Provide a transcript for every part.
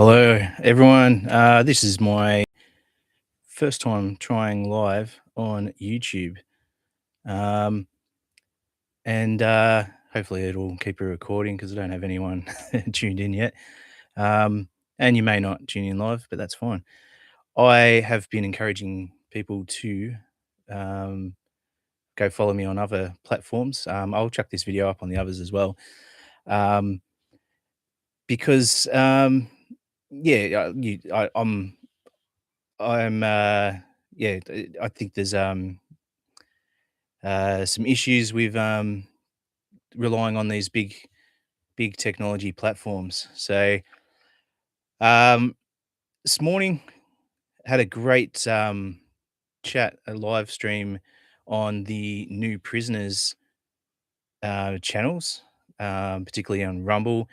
Hello, everyone. This is my first time trying live on YouTube, um, and hopefully it'll keep a recording because I don't have anyone tuned in yet. Um, and you may not tune in live, but that's fine. I have been encouraging people to um, go follow me on other platforms. I'll chuck this video up on the others as well, um, because yeah, I'm yeah, I think there's some issues with relying on these big technology platforms. So um, this morning had a great chat, a live stream on the new prisoners channels, particularly on Rumble.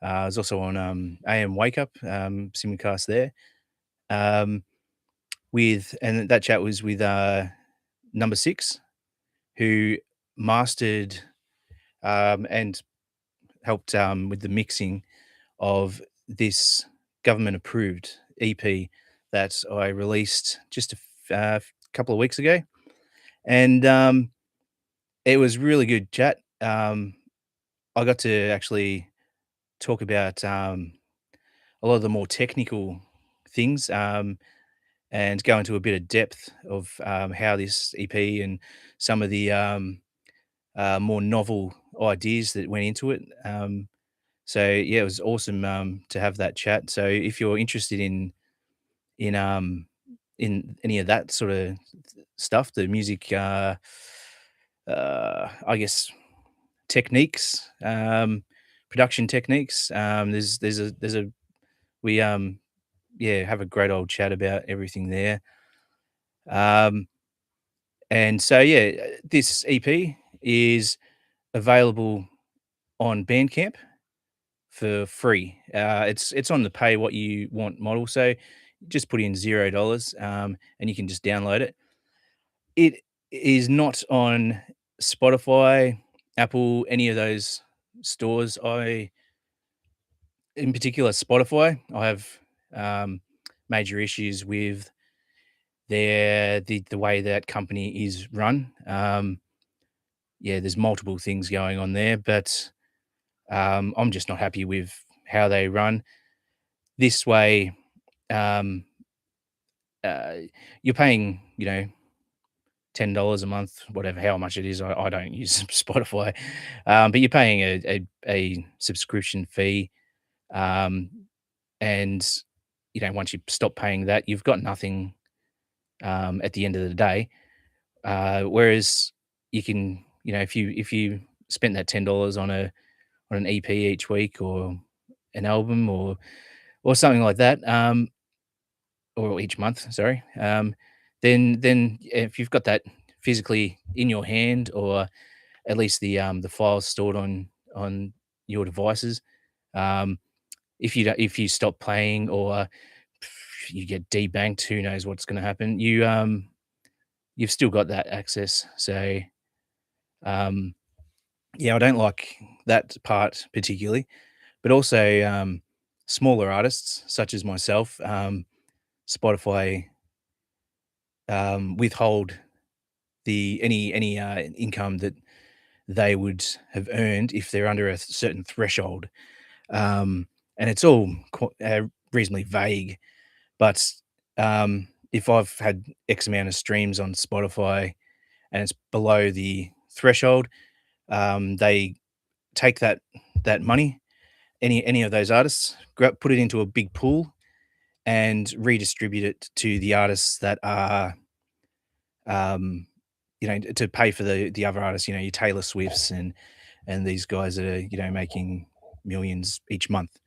I was also on AM Wake Up simulcast there. Um, and that chat was with number six, who mastered and helped with the mixing of this government approved EP that I released just couple of weeks ago. And it was really good chat. I got to actually talk about a lot of the more technical things and go into a bit of depth of how this EP and some of the more novel ideas that went into it. So yeah, it was awesome to have that chat. So if you're interested in um in any of that sort of stuff, the music, I guess techniques, production techniques. There's a we yeah, have a great old chat about everything there. Um, and so yeah, this EP is available on Bandcamp for free. It's on the pay what you want model, so just put in $0, and you can just download it. It is not on Spotify, Apple, any of those stores. In particular, Spotify, I have major issues with the way that company is run. Yeah, there's multiple things going on there, but I'm just not happy with how they run. This way, um, uh, you're paying, $10 a month, whatever, how much it is. I don't use Spotify, but you're paying a subscription fee, um, and once you stop paying that, you've got nothing at the end of the day. Whereas you can, if you spent that $10 on an EP each week or an album or something like that, or each month, sorry, then if you've got that physically in your hand, or at least the files stored on your devices, um, if you stop playing or you get debanked, who knows what's going to happen? You've still got that access. So um, yeah, I don't like that part particularly, but also smaller artists such as myself. Spotify withhold any income that they would have earned if they're under a certain threshold, and it's all reasonably vague. But if I've had X amount of streams on Spotify and it's below the threshold, they take that money, any of those artists, put it into a big pool and redistribute it to the artists that are to pay for the other artists, your Taylor Swifts and these guys that are, making millions each month,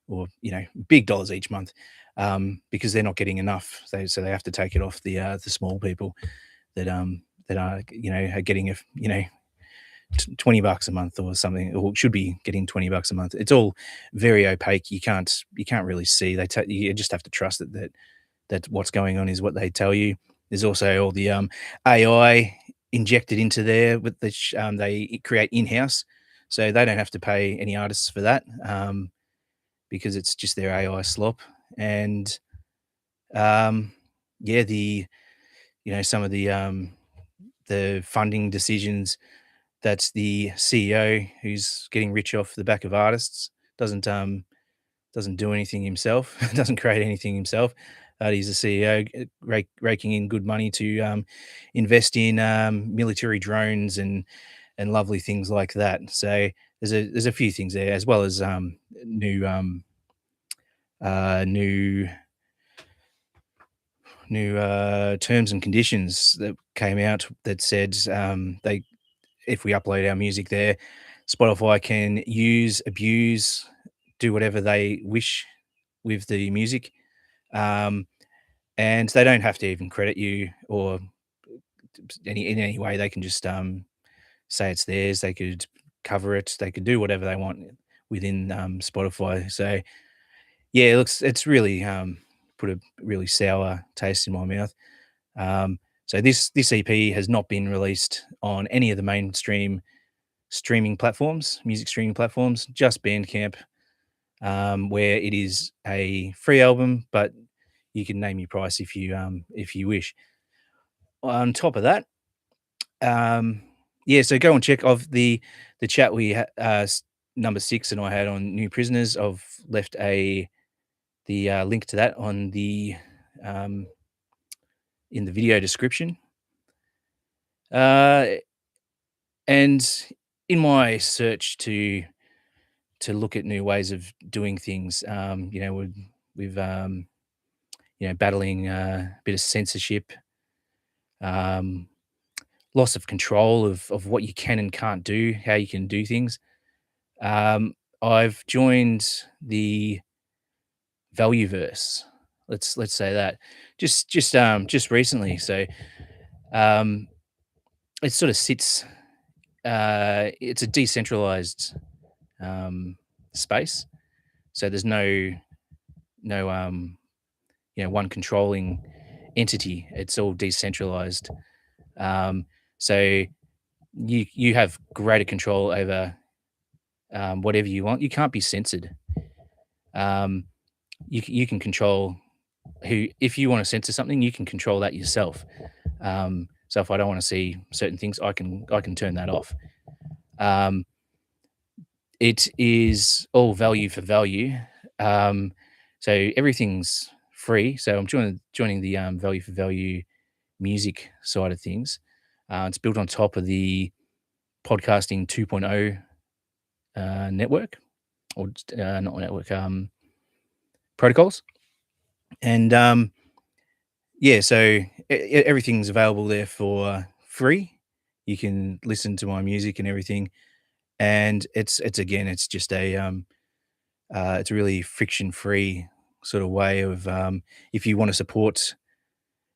or, big dollars each month, because they're not getting enough. So they have to take it off the small people that are, are getting $20 a month or something, or should be getting $20 a month. It's all very opaque. You can't really see. You just have to trust that what's going on is what they tell you. There's also all the AI injected into there with they create in house, so they don't have to pay any artists for that. because it's just their AI slop. And um, yeah, some of the funding decisions, that's the CEO who's getting rich off the back of artists, doesn't doesn't do anything himself, doesn't create anything himself. He's a CEO raking in good money to invest in military drones and lovely things like that. So there's a few things there, as well as new uh, new new terms and conditions that came out that said they if we upload our music there, Spotify can use, abuse, do whatever they wish with the music. Um, and they don't have to even credit you or in any way. They can just say it's theirs. They could cover it. They could do whatever they want within Spotify. So yeah, it looks it's really put a really sour taste in my mouth. So this EP has not been released on any of the mainstream streaming platforms, music streaming platforms, just Bandcamp, where it is a free album, but you can name your price if you wish. On top of that, yeah, so go and check of the chat number 6 and I had on New Prisoners. I've left the link to that on the um, in the video description. Uh, and in my search to look at new ways of doing things, with battling a bit of censorship, um, loss of control of what you can and can't do, how you can do things. Um, I've joined the Valueverse. Let's say that just recently. So um, it sort of sits. It's a decentralized space, so there's no one controlling entity. It's all decentralized. Um, so you have greater control over whatever you want. You can't be censored. Um, you can control who if you want to censor something, you can control that yourself. So if I don't want to see certain things, I can turn that off. Um, it is all value for value. Um, so everything's free. So I'm joining the value for value music side of things. It's built on top of the podcasting 2.0 network or not network protocols. And yeah, so everything's available there for free. You can listen to my music and everything, and it's again, it's just it's a really friction free sort of way of if you want to support,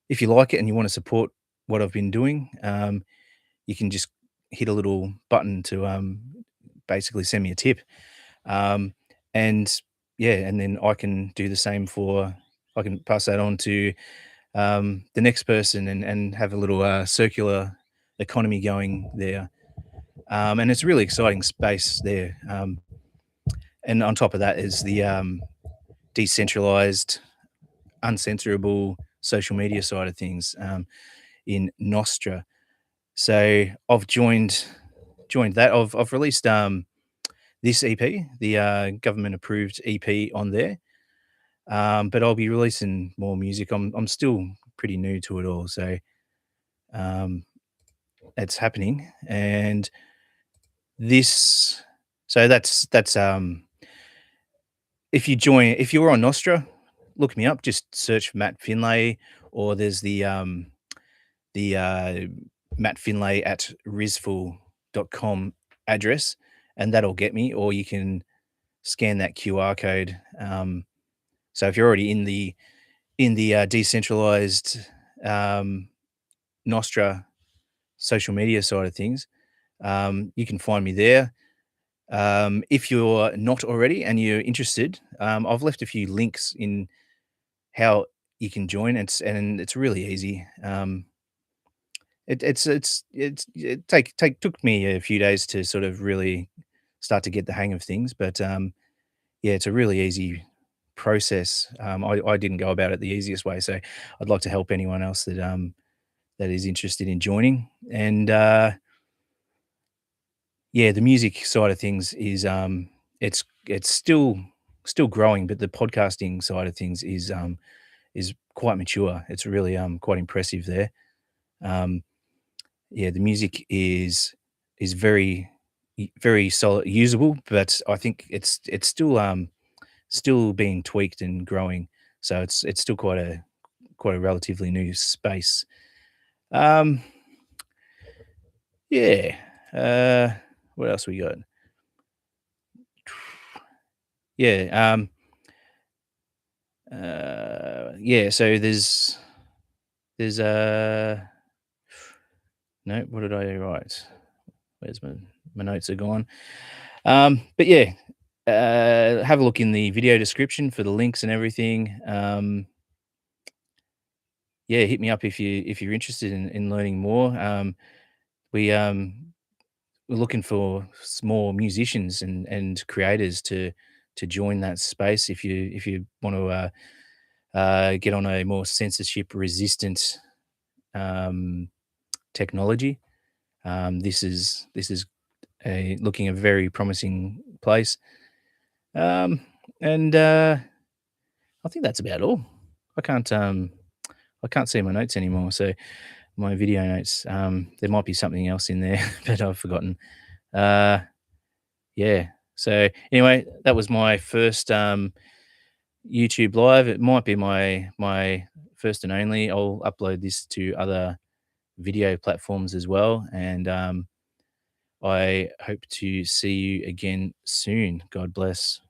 if you like it and you want to support what I've been doing, you can just hit a little button to basically send me a tip, um, and yeah, and then I can do the same for. I can pass that on to the next person and have a little circular economy going there. And it's a really exciting space there. And on top of that is the decentralized, uncensorable social media side of things in Nostra. So I've joined that. I've released this EP, the government approved EP on there. But I'll be releasing more music. I'm still pretty new to it all, so um, it's happening. And this, so that's if you're on Nostra, look me up. Just search for Matt Finlay, or there's the Matt Finlay at rizful.com address, and that'll get me. Or you can scan that QR code. So if you're already in the decentralized um, Nostra social media side of things, you can find me there. If you're not already and you're interested, I've left a few links in how you can join. And it's really easy. It took me a few days to sort of really start to get the hang of things, but yeah, it's a really easy process. I didn't go about it the easiest way, so I'd like to help anyone else that that is interested in joining. And yeah, the music side of things is it's still growing, but the podcasting side of things is quite mature. It's really quite impressive there. Um, yeah, the music is very solid, usable, but I think it's still being tweaked and growing. So it's still quite a relatively new space. Um, yeah. What else we got? Yeah. Yeah. So there's no. What did I write? Where's my notes are gone. But yeah, have a look in the video description for the links and everything. Yeah, hit me up if you're interested in learning more. We we're looking for more musicians and creators to join that space. If you want to get on a more censorship resistant um, technology, this is a looking a very promising place. Um, and I think that's about all. I can't um, I can't see my notes anymore. So my video notes, there might be something else in there that I've forgotten. Uh, yeah. So anyway, that was my first YouTube live. It might be my first and only. I'll upload this to other video platforms as well, and I hope to see you again soon. God bless.